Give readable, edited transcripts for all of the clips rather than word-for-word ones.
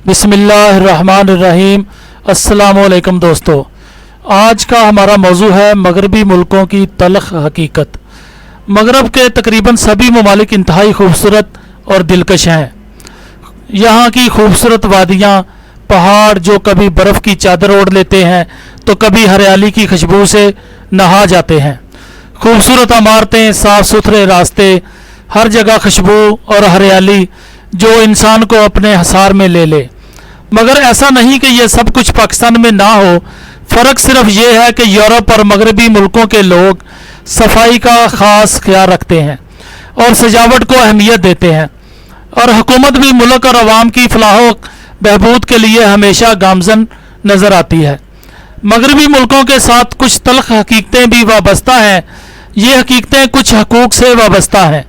बिस्मिल्लाहिर्रहमानिर्रहीम। अस्सलामुअलैकुम दोस्तों, आज का हमारा मौजू है मगरबी मुल्कों की तल्ख हकीकत। मगरब के तकरीबन सभी ममालिक इंतहाई खूबसूरत और दिलकश हैं। यहाँ की खूबसूरत वादियाँ, पहाड़ जो कभी बर्फ़ की चादर ओढ़ लेते हैं तो कभी हरियाली की खुशबू से नहा जाते हैं। खूबसूरत इमारतें, साफ़ सुथरे रास्ते, हर जगह खुशबू और हरियाली जो इंसान को अपने हसार में ले ले। मगर ऐसा नहीं कि यह सब कुछ पाकिस्तान में ना हो। फ़र्क सिर्फ ये है कि यूरोप और मगरबी मुल्कों के लोग सफाई का ख़ास ख्याल रखते हैं और सजावट को अहमियत देते हैं, और हुकूमत भी मुल्क और अवाम की फलाह बहबूद के लिए हमेशा गामजन नज़र आती है। मगरबी मुल्कों के साथ कुछ तल्ख हकीकतें भी वाबस्ता हैं। ये हकीकतें कुछ हकूक़ से वाबस्ता हैं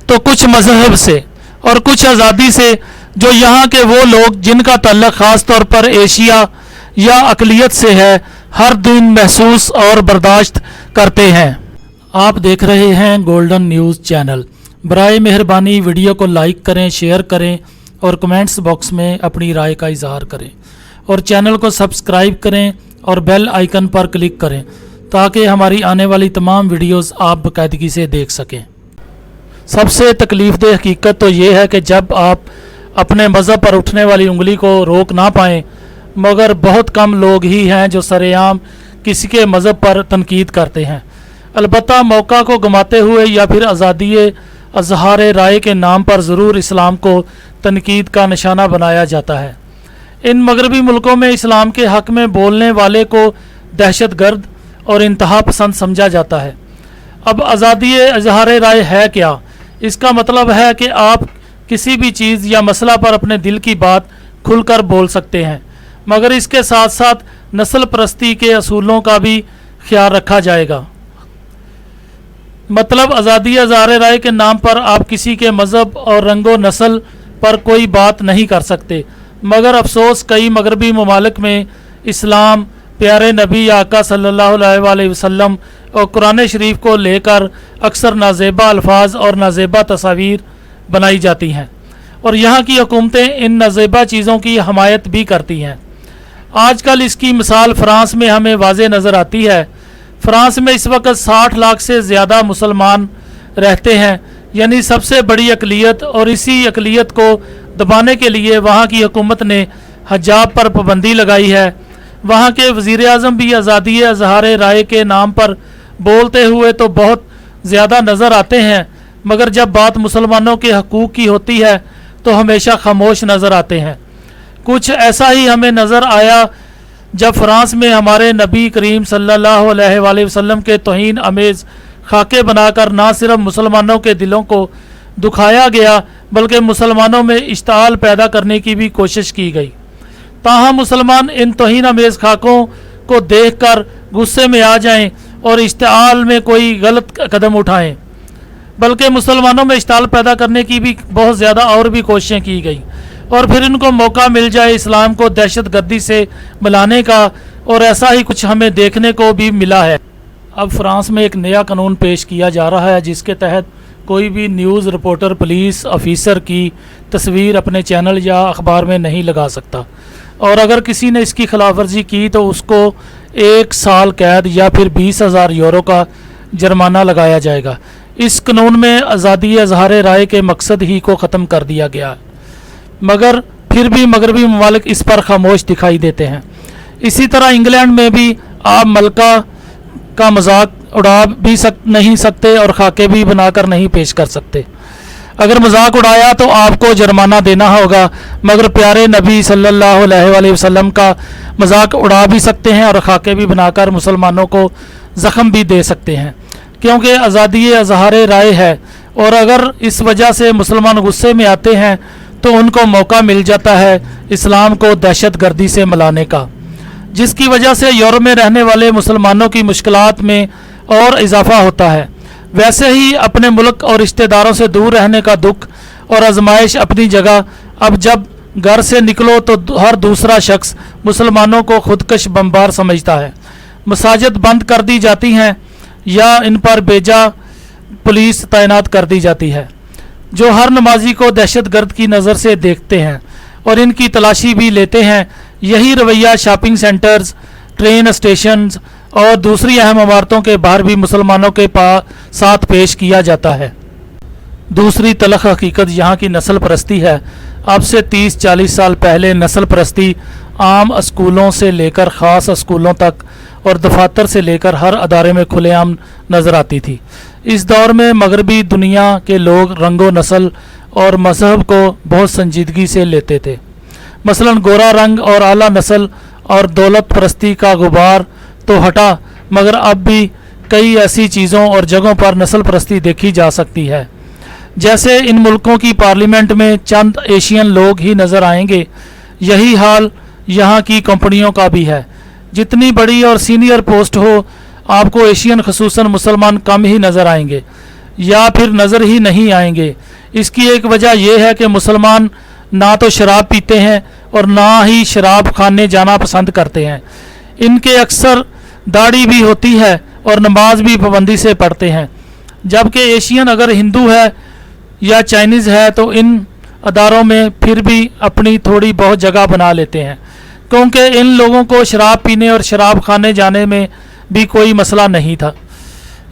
तो कुछ मजहब से और कुछ आज़ादी से, जो यहाँ के वो लोग जिनका तल्लुक़ ख़ास तौर पर एशिया या अक़लियत से है, हर दिन महसूस और बर्दाश्त करते हैं। आप देख रहे हैं गोल्डन न्यूज़ चैनल। बराए मेहरबानी वीडियो को लाइक करें, शेयर करें और कमेंट्स बॉक्स में अपनी राय का इजहार करें, और चैनल को सब्सक्राइब करें और बेल आइकन पर क्लिक करें ताकि हमारी आने वाली तमाम वीडियोस आप बाकायदगी से देख सकें। सबसे तकलीफ़देह हकीकत तो ये है कि जब आप अपने मज़हब पर उठने वाली उंगली को रोक ना पाएँ, मगर बहुत कम लोग ही हैं जो सरेआम किसी के मज़हब पर तनकीद करते हैं। अलबत्ता मौका को गंवाते हुए या फिर आज़ादी इज़हार राय के नाम पर ज़रूर इस्लाम को तनकीद का निशाना बनाया जाता है। इन मगरबी मुल्कों में इस्लाम के हक़ में बोलने वाले को दहशत गर्द और इंतहा पसंद समझा जाता है। अब आज़ादी इज़हार राय है क्या? इसका मतलब है कि आप किसी भी चीज़ या मसला पर अपने दिल की बात खुलकर बोल सकते हैं, मगर इसके साथ साथ नस्ल परस्ती के असूलों का भी ख्याल रखा जाएगा। मतलब आज़ादी इज़हार राय के नाम पर आप किसी के मज़हब और रंगो नस्ल पर कोई बात नहीं कर सकते। मगर अफसोस कई मगरबी ममालिक में इस्लाम, प्यारे नबी आका सल्लल्लाहु अलैहि वसल्लम और कुरान शरीफ को लेकर अक्सर नाजेबा अल्फाज और नाजेबा तस्वीर बनाई जाती हैं, और यहाँ की हुकूमतें इन नाजेबा चीज़ों की हमायत भी करती हैं। आजकल इसकी मिसाल फ़्रांस में हमें वाज़े नज़र आती है। फ़्रांस में इस वक्त 60 लाख से ज़्यादा मुसलमान रहते हैं, यानी सबसे बड़ी अक़लियत, और इसी अक़लियत को दबाने के लिए वहाँ की हुकूमत ने हिजाब पर पाबंदी लगाई है। वहाँ के वज़ीर आज़म भी आज़ादी इज़हार राय के नाम पर बोलते हुए तो बहुत ज़्यादा नज़र आते हैं, मगर जब बात मुसलमानों के हकूक़ की होती है तो हमेशा खामोश नज़र आते हैं। कुछ ऐसा ही हमें नज़र आया जब फ़्रांस में हमारे नबी करीम सल्लल्लाहु अलैहि वसल्लम के तौहीन अमेज़ खाके बनाकर ना सिर्फ मुसलमानों के दिलों को दुखाया गया, बल्कि मुसलमानों में इश्ताल पैदा करने की भी कोशिश की गई। ताहम मुसलमान इन तौहीन अमेज़ खाकों को देख कर गुस्से में आ जाएं और इश्ताल में कोई गलत कदम उठाएं, बल्कि मुसलमानों में इश्ताल पैदा करने की भी बहुत ज़्यादा और भी कोशिशें की गई, और फिर इनको मौका मिल जाए इस्लाम को दहशत गर्दी से मिलाने का, और ऐसा ही कुछ हमें देखने को भी मिला है। अब फ्रांस में एक नया कानून पेश किया जा रहा है जिसके तहत कोई भी न्यूज़ रिपोर्टर पुलिस ऑफिसर की तस्वीर अपने चैनल या अखबार में नहीं लगा सकता, और अगर किसी ने इसकी खिलाफ वर्जी की तो उसको 1 साल कैद या फिर 20,000 यूरो का जुर्माना लगाया जाएगा। इस कानून में आज़ादी इज़हार राय के मकसद ही को ख़त्म कर दिया गया, मगर फिर भी मगरबी ममालिक इस पर खामोश दिखाई देते हैं। इसी तरह इंग्लैंड में भी आप मलका का मजाक उड़ा भी नहीं सकते और खाके भी बनाकर नहीं पेश कर सकते। अगर मजाक उड़ाया तो आपको जुर्माना देना होगा, मगर प्यारे नबी सल्लल्लाहु अलैहि वसल्लम का मजाक उड़ा भी सकते हैं और खाके भी बनाकर मुसलमानों को ज़ख्म भी दे सकते हैं, क्योंकि आज़ादी इज़हार राय है। और अगर इस वजह से मुसलमान गुस्से में आते हैं तो उनको मौका मिल जाता है इस्लाम को दहशत गर्दी से मिलाने का, जिसकी वजह से यूरोप में रहने वाले मुसलमानों की मुश्किलात में और इजाफा होता है। वैसे ही अपने मुल्क और रिश्तेदारों से दूर रहने का दुख और आजमाइश अपनी जगह। अब जब घर से निकलो तो हर दूसरा शख्स मुसलमानों को खुदकश बमबार समझता है। मसाजिद बंद कर दी जाती हैं या इन पर बेजा पुलिस तैनात कर दी जाती है, जो हर नमाजी को दहशत गर्द की नज़र से देखते हैं اور ان کی تلاشی بھی لیتے ہیں، یہی رویہ شاپنگ سینٹرز، ٹرین اسٹیشنز اور دوسری اہم عمارتوں کے باہر بھی مسلمانوں کے ساتھ پیش کیا جاتا ہے۔ دوسری تلخ حقیقت یہاں کی نسل پرستی ہے۔ اب سے 30-40 سال پہلے نسل پرستی عام اسکولوں سے لے کر خاص اسکولوں تک اور دفاتر سے لے کر ہر ادارے میں کھلے عام نظر آتی تھی۔ اس دور میں مغربی دنیا کے لوگ رنگ و نسل اور مذہب کو بہت سنجیدگی سے لیتے تھے۔ مثلا گورا رنگ اور اعلیٰ نسل اور دولت پرستی کا غبار تو ہٹا، مگر اب بھی کئی ایسی چیزوں اور جگہوں پر نسل پرستی دیکھی جا سکتی ہے۔ جیسے ان ملکوں کی پارلیمنٹ میں چند ایشین لوگ ہی نظر آئیں گے، یہی حال یہاں کی کمپنیوں کا بھی ہے۔ جتنی بڑی اور سینئر پوسٹ ہو، آپ کو ایشین خصوصاً مسلمان کم ہی نظر آئیں گے یا پھر نظر ہی نہیں آئیں گے۔ اس کی ایک وجہ یہ ہے کہ مسلمان نہ تو شراب پیتے ہیں اور نہ ہی شراب خانے جانا پسند کرتے ہیں۔ ان کے اکثر داڑھی بھی ہوتی ہے اور نماز بھی پابندی سے پڑھتے ہیں، جبکہ ایشین اگر ہندو ہے یا چائنیز ہے تو ان اداروں میں پھر بھی اپنی تھوڑی بہت جگہ بنا لیتے ہیں، کیونکہ ان لوگوں کو شراب پینے اور شراب خانے جانے میں بھی کوئی مسئلہ نہیں تھا۔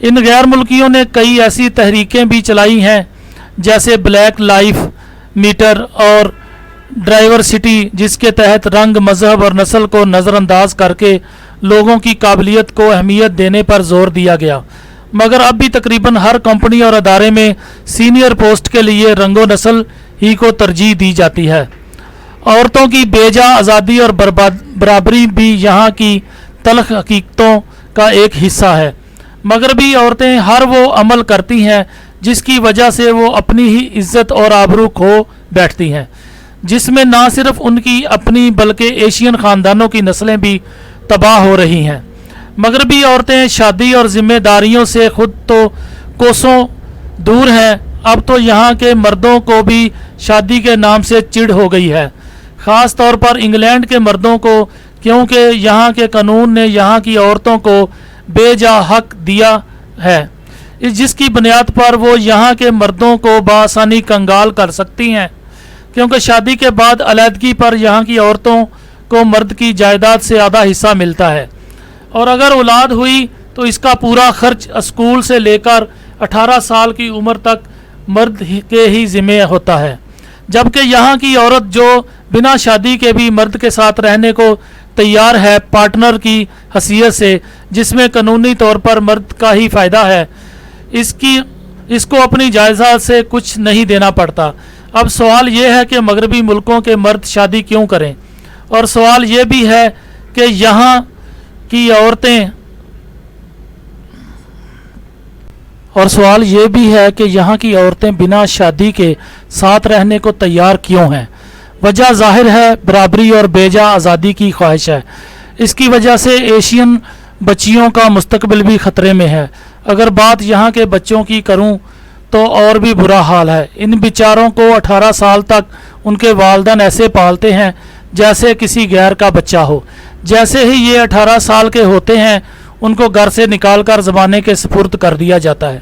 ان غیر ملکیوں نے کئی ایسی تحریکیں بھی چلائی ہیں، جیسے بلیک لائف میٹر اور ڈائیورسٹی، جس کے تحت رنگ، مذہب اور نسل کو نظر انداز کر کے لوگوں کی قابلیت کو اہمیت دینے پر زور دیا گیا۔ مگر اب بھی تقریباً ہر کمپنی اور ادارے میں سینئر پوسٹ کے لیے رنگ و نسل ہی کو ترجیح دی جاتی ہے۔ عورتوں کی بے جا آزادی اور برابری بھی یہاں کی تلخ حقیقتوں کا ایک حصہ ہے۔ مغربی عورتیں ہر وہ عمل کرتی ہیں جس کی وجہ سے وہ اپنی ہی عزت اور آبرو کھو بیٹھتی ہیں، جس میں نہ صرف ان کی اپنی بلکہ ایشین خاندانوں کی نسلیں بھی تباہ ہو رہی ہیں۔ مغربی عورتیں شادی اور ذمہ داریوں سے خود تو کوسوں دور ہیں، اب تو یہاں کے مردوں کو بھی شادی کے نام سے چڑ ہو گئی ہے، خاص طور پر انگلینڈ کے مردوں کو، کیونکہ یہاں کے قانون نے یہاں کی عورتوں کو بے جا حق دیا ہے، جس کی بنیاد پر وہ یہاں کے مردوں کو بآسانی کنگال کر سکتی ہیں، کیونکہ شادی کے بعد علیحدگی پر یہاں کی عورتوں کو مرد کی جائیداد سے آدھا حصہ ملتا ہے، اور اگر اولاد ہوئی تو اس کا پورا خرچ اسکول سے لے کر 18 سال کی عمر تک مرد کے ہی ذمہ ہوتا ہے، جبکہ یہاں کی عورت جو بنا شادی کے بھی مرد کے ساتھ رہنے کو تیار ہے پارٹنر کی حیثیت سے، جس میں قانونی طور پر مرد کا ہی فائدہ ہے، اس کو اپنی جائیداد سے کچھ نہیں دینا پڑتا۔ اب سوال یہ ہے کہ مغربی ملکوں کے مرد شادی کیوں کریں، اور سوال یہ بھی ہے کہ یہاں کی عورتیں بنا شادی کے ساتھ رہنے کو تیار کیوں ہیں؟ وجہ ظاہر ہے برابری اور بیجا آزادی کی خواہش ہے۔ اس کی وجہ سے ایشین بچیوں کا مستقبل بھی خطرے میں ہے۔ اگر بات یہاں کے بچوں کی کروں تو اور بھی برا حال ہے۔ ان بیچاروں کو 18 سال تک ان کے والدین ایسے پالتے ہیں جیسے کسی غیر کا بچہ ہو۔ جیسے ہی یہ 18 سال کے ہوتے ہیں ان کو گھر سے نکال کر زمانے کے سپرد کر دیا جاتا ہے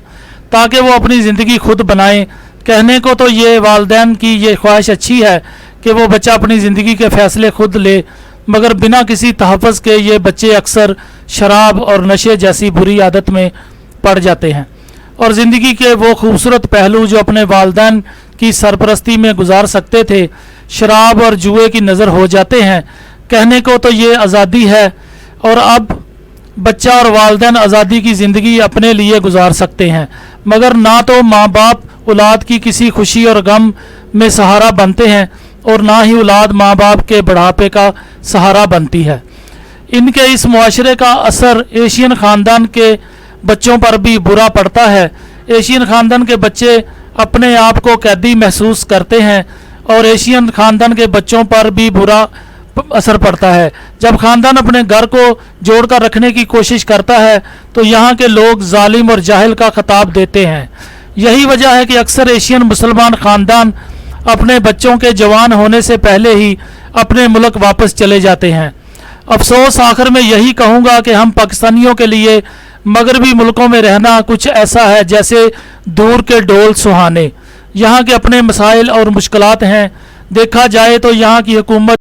تاکہ وہ اپنی زندگی خود بنائیں۔ کہنے کو تو یہ والدین کی یہ خواہش اچھی ہے کہ وہ بچہ اپنی زندگی کے فیصلے خود لے، مگر بنا کسی تحفظ کے یہ بچے اکثر شراب اور نشے جیسی بری عادت میں پڑ جاتے ہیں، اور زندگی کے وہ خوبصورت پہلو جو اپنے والدین کی سرپرستی میں گزار سکتے تھے شراب اور جوئے کی نظر ہو جاتے ہیں۔ کہنے کو تو یہ آزادی ہے، اور اب بچہ اور والدین آزادی کی زندگی اپنے لیے گزار سکتے ہیں، مگر نہ تو ماں باپ اولاد کی کسی خوشی اور غم میں سہارا بنتے ہیں اور نہ ہی اولاد ماں باپ کے بڑھاپے کا سہارا بنتی ہے۔ ان کے اس معاشرے کا اثر ایشین خاندان کے بچوں پر بھی برا پڑتا ہے۔ ایشین خاندان کے بچے اپنے آپ کو قیدی محسوس کرتے ہیں اور ایشین خاندان کے بچوں پر بھی برا اثر پڑتا ہے۔ جب خاندان اپنے گھر کو جوڑ کر رکھنے کی کوشش کرتا ہے تو یہاں کے لوگ ظالم اور جاہل کا خطاب دیتے ہیں۔ یہی وجہ ہے کہ اکثر ایشین مسلمان خاندان اپنے بچوں کے جوان ہونے سے پہلے ہی اپنے ملک واپس چلے جاتے ہیں۔ افسوس آخر میں یہی کہوں گا کہ ہم پاکستانیوں کے لیے مغربی ملکوں میں رہنا کچھ ایسا ہے جیسے دور کے ڈول سہانے۔ یہاں کے اپنے مسائل اور مشکلات ہیں، देखा जाए तो यहाँ की हुकूमत